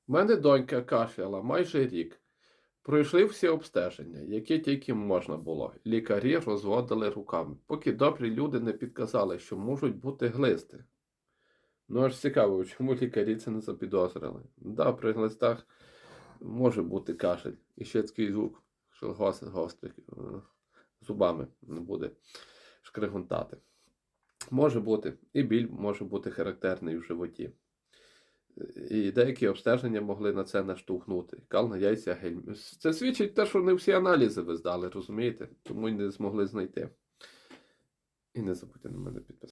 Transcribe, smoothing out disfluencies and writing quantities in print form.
У мене донька кашляла майже рік. Пройшли всі обстеження, які тільки можна було. Лікарі розводили руками, поки добрі люди не підказали, що можуть бути глисти. Ну, аж цікаво, чому лікарі це не запідозрили. Да, при глистах може бути кашель. І ще такий звук, що гострий зубами не буде шкриготати. Може бути. І біль може бути характерний в животі. І деякі обстеження могли на це наштовхнути. Кал на яйця, гель. Це свідчить те, що не всі аналізи ви здали, розумієте? Тому й не змогли знайти. І не забудьте на мене підписати.